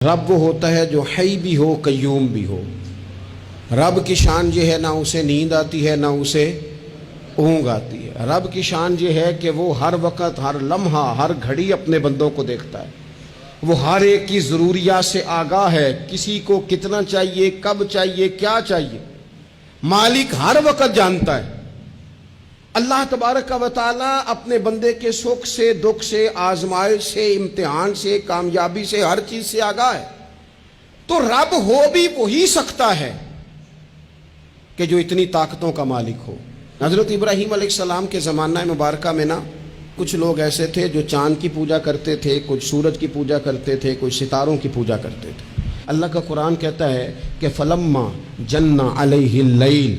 رب وہ ہوتا ہے جو حی بھی ہو قیوم بھی ہو۔ رب کی شان یہ ہے نہ اسے نیند آتی ہے نہ اسے اونگ آتی ہے۔ رب کی شان یہ ہے کہ وہ ہر وقت ہر لمحہ ہر گھڑی اپنے بندوں کو دیکھتا ہے، وہ ہر ایک کی ضروریات سے آگاہ ہے، کسی کو کتنا چاہیے، کب چاہیے، کیا چاہیے، مالک ہر وقت جانتا ہے۔ اللہ تبارک و تعالیٰ اپنے بندے کے سکھ سے، دکھ سے، آزمائش سے، امتحان سے، کامیابی سے، ہر چیز سے آگاہ ہے۔ تو رب ہو بھی وہی سکتا ہے کہ جو اتنی طاقتوں کا مالک ہو۔ حضرت ابراہیم علیہ السلام کے زمانہ مبارکہ میں کچھ لوگ ایسے تھے جو چاند کی پوجا کرتے تھے، کچھ سورج کی پوجا کرتے تھے، کچھ ستاروں کی پوجا کرتے تھے۔ اللہ کا قرآن کہتا ہے کہ فلما جن علیہ اللیل،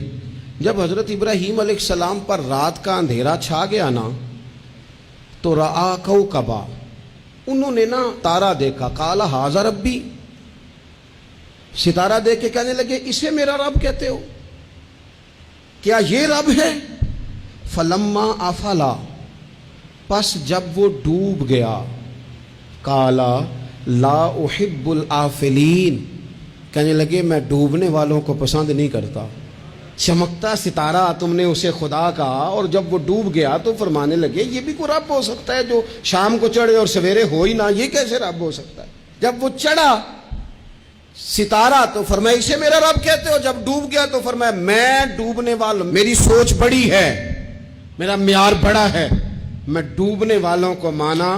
جب حضرت ابراہیم علیہ السلام پر رات کا اندھیرا چھا گیا تو رآ کوکبا، انہوں نے تارا دیکھا، قال ھذا ربی، ستارہ دیکھ کے کہنے لگے اسے میرا رب کہتے ہو، کیا یہ رب ہے؟ فلما افلا، پس جب وہ ڈوب گیا، قال لا احب الآفلین، کہنے لگے میں ڈوبنے والوں کو پسند نہیں کرتا۔ چمکتا ستارہ تم نے اسے خدا کہا، اور جب وہ ڈوب گیا تو فرمانے لگے یہ بھی کوئی رب ہو سکتا ہے جو شام کو چڑھے اور سویرے ہو ہی نہ، یہ کیسے رب ہو سکتا ہے؟ جب وہ چڑھا ستارہ تو فرمایا اسے میرا رب کہتے ہو، جب ڈوب گیا تو فرمایا میں ڈوبنے والوں، میری سوچ بڑی ہے، میرا معیار بڑا ہے، میں ڈوبنے والوں کو مانا،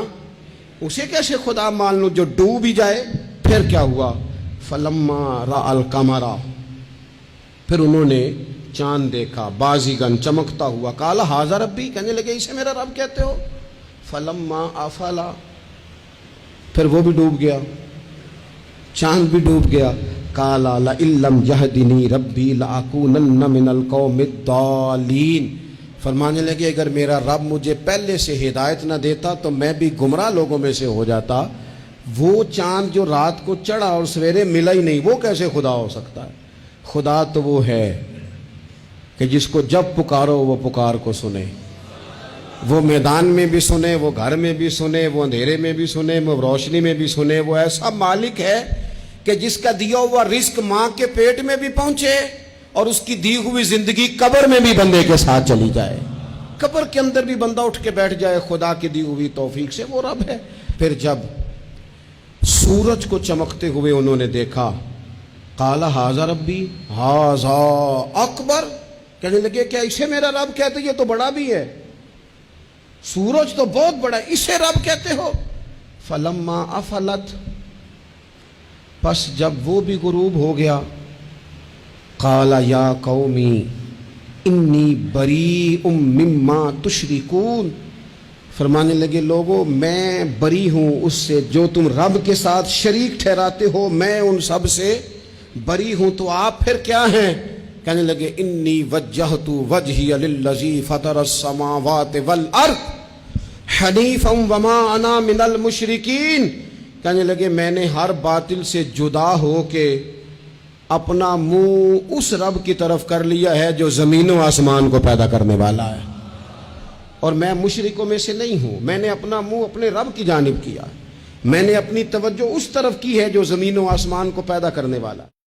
اسے کیسے خدا مان لوں جو ڈوب ہی جائے؟ پھر کیا ہوا؟ فلما رأى القمر، پھر انہوں نے چاند دیکھا، بازیگن چمکتا ہوا، قال ھذا ربی، کہنے لگے اسے میرا رب کہتے ہو۔ فلما افلا، پھر وہ بھی ڈوب گیا، چاند بھی ڈوب گیا، قال لئن لم یہدنی ربی لأکونن من القوم الضالین، فرمانے لگے اگر میرا رب مجھے پہلے سے ہدایت نہ دیتا تو میں بھی گمراہ لوگوں میں سے ہو جاتا۔ وہ چاند جو رات کو چڑھا اور سویرے ملا ہی نہیں، وہ کیسے خدا ہو سکتا ہے؟ خدا تو وہ ہے کہ جس کو جب پکارو وہ پکار کو سنے، وہ میدان میں بھی سنے، وہ گھر میں بھی سنے، وہ اندھیرے میں بھی سنے، وہ روشنی میں بھی سنے۔ وہ ایسا مالک ہے کہ جس کا دیا ہوا رزق ماں کے پیٹ میں بھی پہنچے اور اس کی دی ہوئی زندگی قبر میں بھی بندے کے ساتھ چلی جائے، قبر کے اندر بھی بندہ اٹھ کے بیٹھ جائے خدا کی دی ہوئی توفیق سے، وہ رب ہے۔ پھر جب سورج کو چمکتے ہوئے انہوں نے دیکھا، قال ھذا ربی ھذا اکبر، کہنے لگے کیا اسے میرا رب کہتے؟ یہ تو بڑا بھی ہے، سورج تو بہت بڑا ہے، اسے رب کہتے ہو؟ فلما افلت، پس جب وہ بھی غروب ہو گیا، قال یا قومی انی بریء مما تشرکون، فرمانے لگے لوگو میں بری ہوں اس سے جو تم رب کے ساتھ شریک ٹھہراتے ہو، میں ان سب سے بری ہوں۔ تو آپ پھر کیا ہیں؟ کہنے لگے انی وجہت وجہی للذی فطر السماوات والارض حنیفا وما انا من المشرکین، کہنے لگے میں نے ہر باطل سے جدا ہو کے اپنا منہ اس رب کی طرف کر لیا ہے جو زمین و آسمان کو پیدا کرنے والا ہے، اور میں مشرکوں میں سے نہیں ہوں۔ میں نے اپنا منہ اپنے رب کی جانب کیا، میں نے اپنی توجہ اس طرف کی ہے جو زمین و آسمان کو پیدا کرنے والا۔